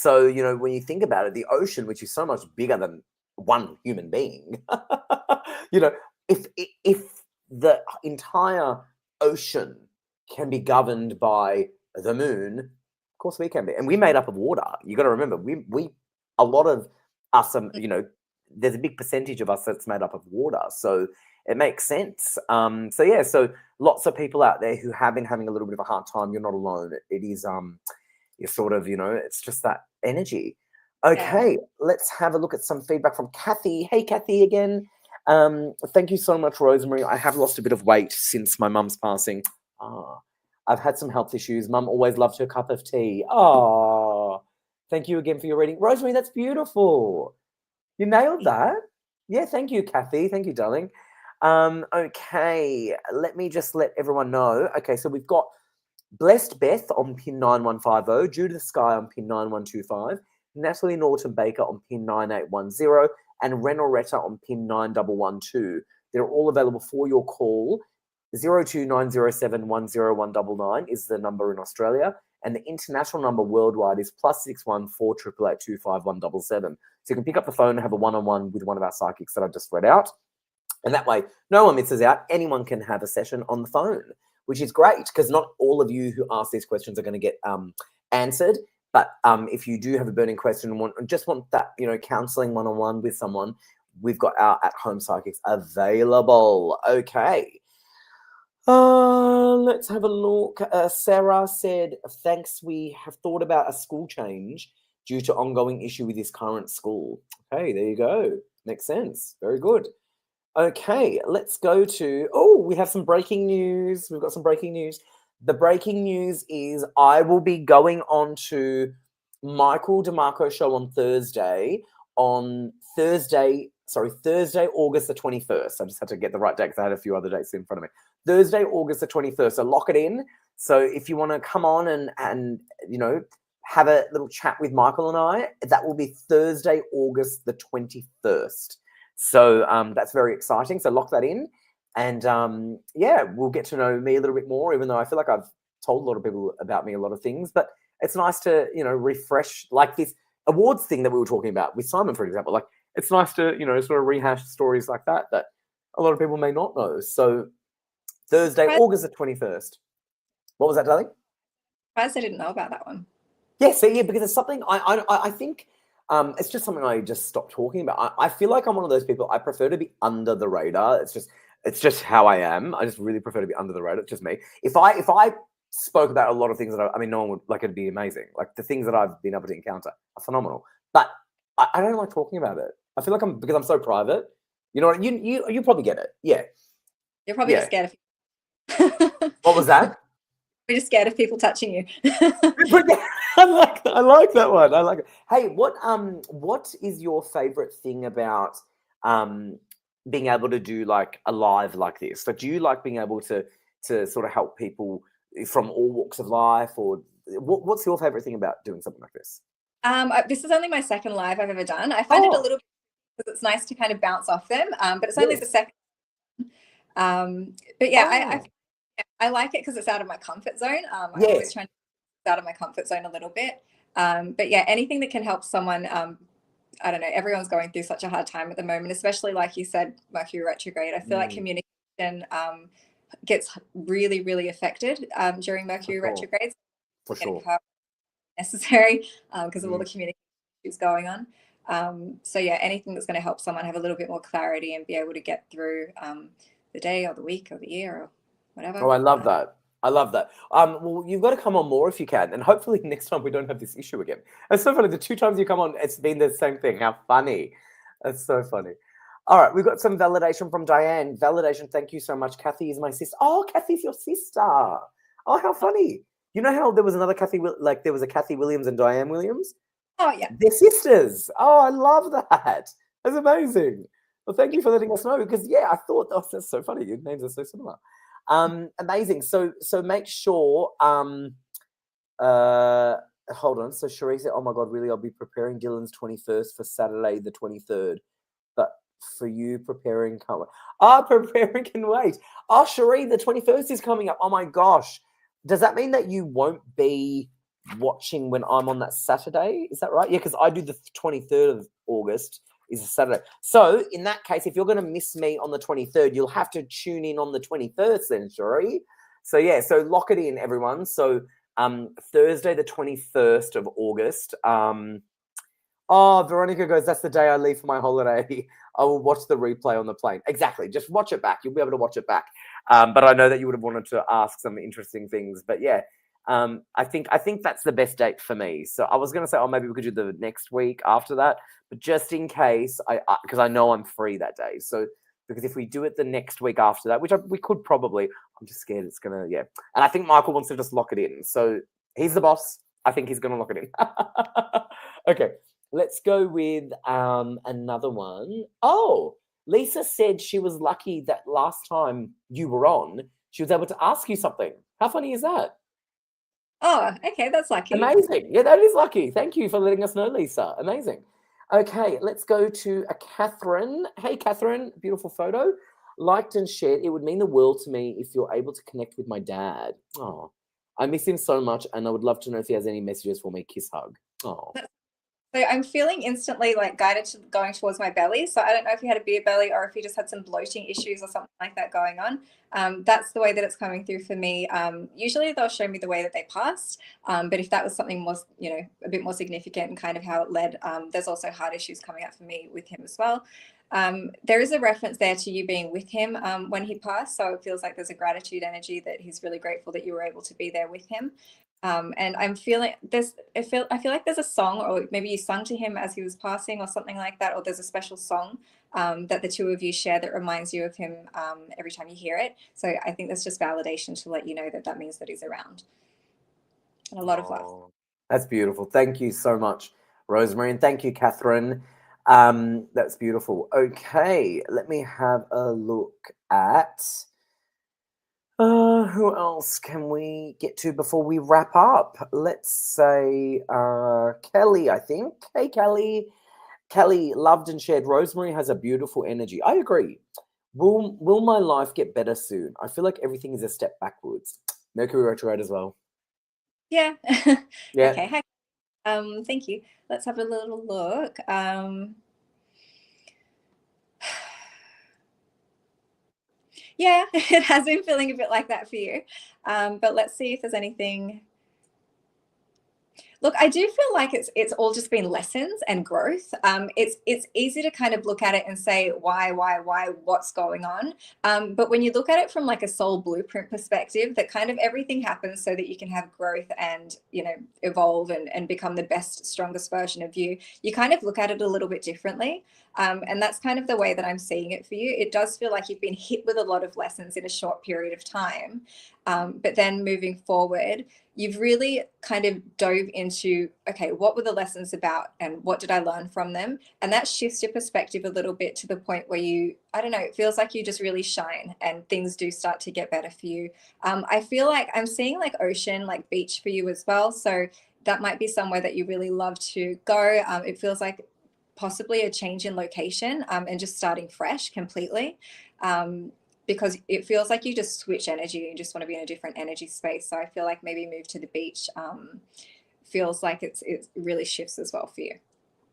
when you think about it, the ocean, which is so much bigger than one human being, if the entire ocean can be governed by the moon, of course we can be. And we're made up of water. You got to remember, we a lot of us, there's a big percentage of us that's made up of water. So it makes sense. So lots of people out there who have been having a little bit of a hard time. You're not alone. It is, you're sort of, it's just that energy. Okay, let's have a look at some feedback from Kathy. Hey, Kathy again. Thank you so much, Rosemary. I have lost a bit of weight since my mum's passing. I've had some health issues. Mum always loved her cup of tea. Thank you again for your reading. Rosemary, that's beautiful. You nailed that. Yeah, thank you, Kathy. Thank you, darling. Okay, let me just let everyone know. Okay, so we've got Blessed Beth on pin 9150, Judith Sky on pin 9125, Natalie Norton Baker on pin 9810, and Renoretta on pin 9112. They're all available for your call. 02907101999 is the number in Australia, and the international number worldwide is +61 4 888 25177. So you can pick up the phone and have a one-on-one with one of our psychics that I just read out. And that way, no one misses out. Anyone can have a session on the phone, which is great, because not all of you who ask these questions are going to get answered. But if you do have a burning question and just want that, counseling one-on-one with someone, we've got our at-home psychics available. Okay. Let's have a look. Sarah said, thanks, we have thought about a school change due to ongoing issue with his current school. Okay, there you go. Makes sense. Very good. Okay, let's go to, we have some breaking news. We've got some breaking news. The breaking news is I will be going on to Michael DeMarco show on Thursday, Thursday, August the 21st. I just had to get the right date because I had a few other dates in front of me. Thursday, August the 21st. So lock it in. So if you want to come on and have a little chat with Michael and I, that will be Thursday, August the 21st. So that's very exciting. So lock that in. And we'll get to know me a little bit more, even though I feel like I've told a lot of people about me a lot of things. But it's nice to, refresh, like this awards thing that we were talking about with Simon, for example. Like, it's nice to, sort of rehash stories like that a lot of people may not know. So Thursday, August the 21st. What was that, darling? I didn't know about that one. Yeah, because it's something I think it's just something I just stopped talking about. I feel like I'm one of those people. I prefer to be under the radar. It's just how I am. I just really prefer to be under the radar. It's just me. If I spoke about a lot of things that no one would like, it'd be amazing. Like the things that I've been able to encounter are phenomenal. But I don't like talking about it. I feel like because I'm so private. You know what? You probably get it. Yeah. You're probably just scared of. What was that? We're just scared of people touching you. I like that one. I like it. Hey, what is your favorite thing about being able to do like a live like this? So do you like being able to sort of help people from all walks of life, or what's your favorite thing about doing something like this? This is only my second live I've ever done. I find it a little bit, because it's nice to kind of bounce off them, but it's only the second. But yeah, I like it because it's out of my comfort zone. I'm always trying to get out of my comfort zone a little bit. But yeah, anything that can help someone, I don't know, everyone's going through such a hard time at the moment, especially like you said, Mercury retrograde. I feel like communication gets really, really affected during Mercury retrograde. For sure. Necessary because of all the communication issues going on. So yeah, anything that's going to help someone have a little bit more clarity and be able to get through the day or the week or the year or whatever. Oh, I love that. Well, you've got to come on more if you can, and hopefully next time we don't have this issue again. It's so funny. The 2 times you come on, it's been the same thing. How funny! That's so funny. All right, we've got some validation from Diane. Validation, thank you so much. Kathy is my sister. Oh, Kathy's your sister. Oh, how funny. You know how there was another Kathy, like there was a Kathy Williams and Diane Williams? Oh, yeah. They're sisters. Oh, I love that. That's amazing. Well, thank you for letting us know because, yeah, I thought, oh, that's so funny. Your names are so similar. Amazing. So make sure, hold on. So Cherie said, oh my God, really? I'll be preparing Dylan's 21st for Saturday, the 23rd. But for you, preparing can't wait. Oh, preparing can wait. Oh, Cherie, the 21st is coming up. Oh my gosh. Does that mean that you won't be watching when I'm on that Saturday? Is that right? Yeah, because I do the 23rd of August is a Saturday. So in that case, if you're going to miss me on the 23rd, you'll have to tune in on the 21st then, Cherie. So yeah, so lock it in, everyone. So Thursday, the 21st of August. Oh, Veronica goes, that's the day I leave for my holiday. I will watch the replay on the plane. Exactly. Just watch it back. You'll be able to watch it back. But I know that you would have wanted to ask some interesting things. But yeah, I think that's the best date for me. So I was going to say, oh, maybe we could do the next week after that. But just in case, because I know I'm free that day. So because if we do it the next week after that, which we could probably, I'm just scared it's going to, yeah. And I think Michael wants to just lock it in. So he's the boss. I think he's going to lock it in. Okay. Let's go with another one. Oh, Lisa said she was lucky that last time you were on, she was able to ask you something. How funny is that? Oh, okay, that's lucky. Amazing. Yeah, that is lucky. Thank you for letting us know, Lisa. Amazing. Okay, let's go to a Catherine. Hey, Catherine, beautiful photo. Liked and shared. It would mean the world to me if you're able to connect with my dad. Oh, I miss him so much, and I would love to know if he has any messages for me. Kiss, hug. Oh. So I'm feeling instantly like guided to going towards my belly. So I don't know if you had a beer belly or if you just had some bloating issues or something like that going on. That's the way that it's coming through for me. Usually they'll show me the way that they passed. But if that was something more, a bit more significant and kind of how it led, there's also heart issues coming up for me with him as well. There is a reference there to you being with him when he passed. So it feels like there's a gratitude energy that he's really grateful that you were able to be there with him. And I'm feeling this. I feel like there's a song, or maybe you sung to him as he was passing, or something like that. Or there's a special song that the two of you share that reminds you of him every time you hear it. So I think that's just validation to let you know that that means that he's around. And a lot of love. That's beautiful. Thank you so much, Rosemary, and thank you, Catherine. That's beautiful. Okay, let me have a look at. Who else can we get to before we wrap up? Let's say Kelly, I think. Hey, Kelly. Kelly loved and shared. Rosemary has a beautiful energy. I agree. Will my life get better soon? I feel like everything is a step backwards. Mercury retrograde as well. Yeah. Yeah. Okay. Hi. Thank you. Let's have a little look. Yeah, it has been feeling a bit like that for you. But let's see if there's anything. Look, I do feel like it's all just been lessons and growth. It's easy to kind of look at it and say why, what's going on. But when you look at it from like a soul blueprint perspective, that kind of everything happens so that you can have growth and evolve and become the best, strongest version of you. You kind of look at it a little bit differently. And that's kind of the way that I'm seeing it for you. It does feel like you've been hit with a lot of lessons in a short period of time. But then moving forward, you've really kind of dove into, okay, what were the lessons about and what did I learn from them? And that shifts your perspective a little bit to the point where I don't know, it feels like you just really shine and things do start to get better for you. I feel like I'm seeing like ocean, like beach for you as well. So that might be somewhere that you really love to go. It feels like possibly a change in location and just starting fresh completely. Because it feels like you just switch energy. You just want to be in a different energy space. So I feel like maybe move to the beach feels like it really shifts as well for you.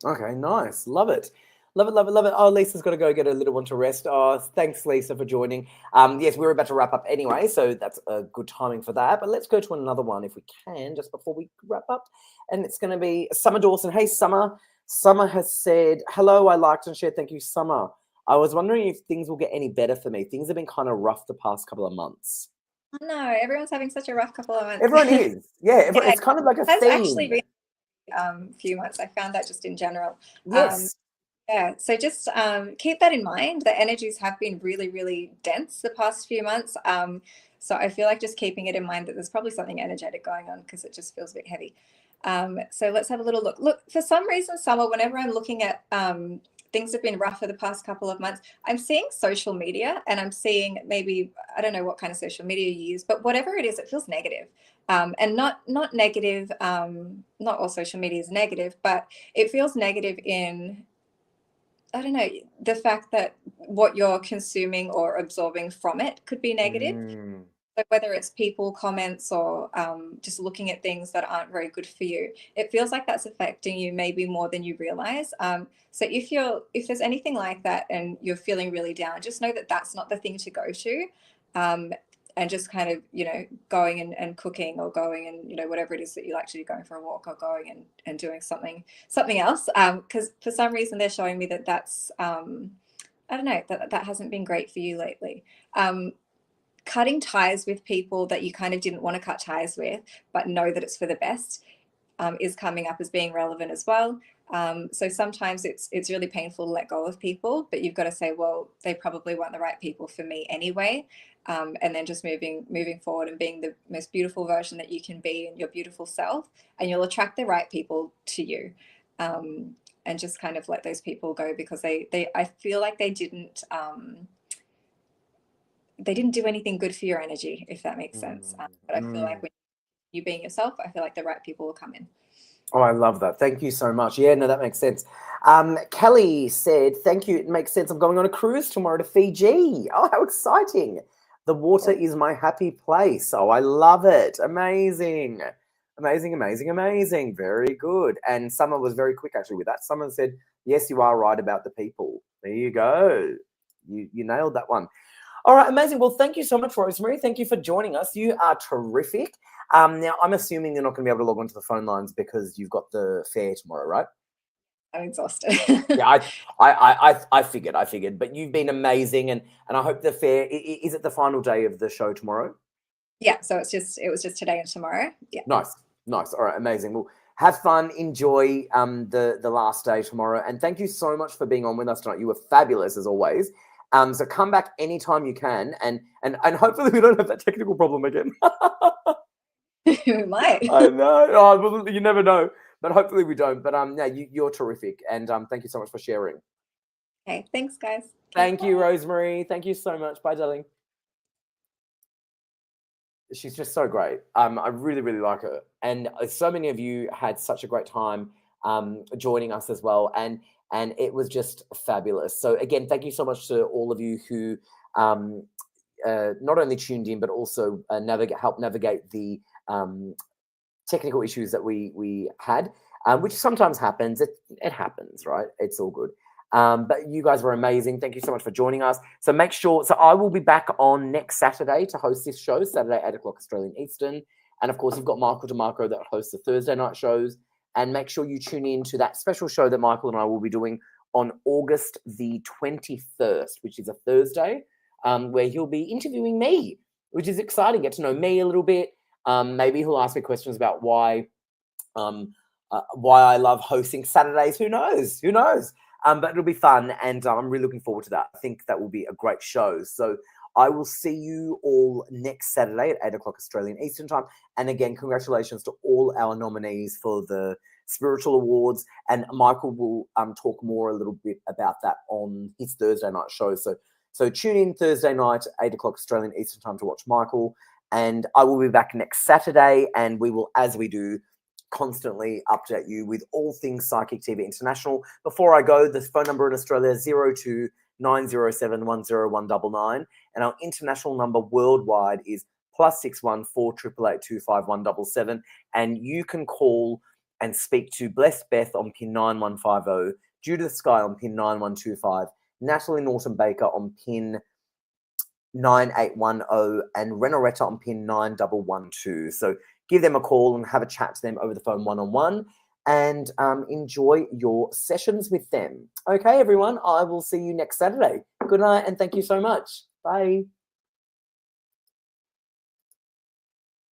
Okay, nice. Love it. Love it, love it, love it. Oh, Lisa's got to go get her little one to rest. Oh, thanks, Lisa, for joining. Yes, we're about to wrap up anyway, so that's a good timing for that. But let's go to another one if we can, just before we wrap up. And it's going to be Summer Dawson. Hey, Summer. Summer has said, hello, I liked and shared. Thank you, Summer. I was wondering if things will get any better for me. Things have been kind of rough the past couple of months. Oh, no, everyone's having such a rough couple of months. Everyone is. Yeah, it's kind of like a theme. It's actually been a few months. I found that just in general. Yes. Yeah, so just keep that in mind. The energies have been really, really dense the past few months. So I feel like just keeping it in mind that there's probably something energetic going on because it just feels a bit heavy. So let's have a little look. Look, for some reason, Summer, whenever I'm looking at things have been rough for the past couple of months, I'm seeing social media and I'm seeing maybe, I don't know what kind of social media you use, but whatever it is, it feels negative. And not negative, not all social media is negative, but it feels negative in, I don't know, the fact that what you're consuming or absorbing from it could be negative. Mm. So whether it's people comments or just looking at things that aren't very good for you, it feels like that's affecting you maybe more than you realize. So if there's anything like that and you're feeling really down, just know that that's not the thing to go to. And just kind of, going and cooking or going and, whatever it is that you like to do, going for a walk or going and doing something else. Because for some reason they're showing me that that's, I don't know, that hasn't been great for you lately. Cutting ties with people that you kind of didn't want to cut ties with, but know that it's for the best, is coming up as being relevant as well. So sometimes it's really painful to let go of people, but you've got to say, well, they probably weren't the right people for me anyway. And then just moving forward and being the most beautiful version that you can be and your beautiful self, and you'll attract the right people to you. And just kind of let those people go because I feel like they didn't do anything good for your energy, if that makes sense. But I feel like when you being yourself, I feel like the right people will come in. Oh, I love that. Thank you so much. Yeah, no, that makes sense. Kelly said, thank you. It makes sense. I'm going on a cruise tomorrow to Fiji. Oh, how exciting. The water is my happy place. Oh, I love it. Amazing. Amazing, amazing, amazing. Very good. And Summer was very quick actually with that. Summer said, yes, you are right about the people. There you go. You nailed that one. All right, amazing. Well, thank you so much, Rosemary. Thank you for joining us. You are terrific. Now, I'm assuming you're not going to be able to log onto the phone lines because you've got the fair tomorrow, right? I'm exhausted. Yeah, I figured. But you've been amazing, and I hope the fair is it the final day of the show tomorrow? Yeah, so it was just today and tomorrow. Yeah. Nice. All right, amazing. Well, have fun, enjoy the last day tomorrow, and thank you so much for being on with us tonight. You were fabulous as always. So come back anytime you can, and hopefully we don't have that technical problem again. We might. I know. Oh, well, you never know, but hopefully we don't. But yeah, you're terrific, and thank you so much for sharing. Okay, thanks, guys. Thank you, Rosemary. Thank you so much. Bye, darling. She's just so great. I really, really like her, and so many of you had such a great time joining us as well, and it was just fabulous. So again, thank you so much to all of you who not only tuned in but also helped navigate the technical issues that we had, which sometimes happens. It happens, right? It's all good. But you guys were amazing. Thank you so much for joining us. So make sure, so I will be back on next Saturday to host this show, Saturday, 8 o'clock Australian Eastern. And of course, you've got Michael DeMarco that hosts the Thursday night shows. And make sure you tune in to that special show that Michael and I will be doing on August the 21st, which is a Thursday, where he'll be interviewing me, which is exciting. Get to know me a little bit. Maybe he'll ask me questions about why I love hosting Saturdays. Who knows? But it'll be fun, and I'm really looking forward to that. I think that will be a great show. So I will see you all next Saturday at 8 o'clock Australian Eastern Time. And again, congratulations to all our nominees for the Spiritual Awards. And Michael will talk more a little bit about that on his Thursday night show. So tune in Thursday night, 8 o'clock Australian Eastern Time to watch Michael. And I will be back next Saturday, and we will, as we do, constantly update you with all things Psychic TV International. Before I go, the phone number in Australia is 02 907 10199, and our international number worldwide is +61 4 888 25177. And you can call and speak to Blessed Beth on pin 9150, Judith Sky on pin 9125, Natalie Norton Baker on pin 9810, and Renoretta on pin 9112. So give them a call and have a chat to them over the phone one-on-one, and enjoy your sessions with them. Okay, everyone, I will see you next Saturday. Good night, and thank you so much. Bye.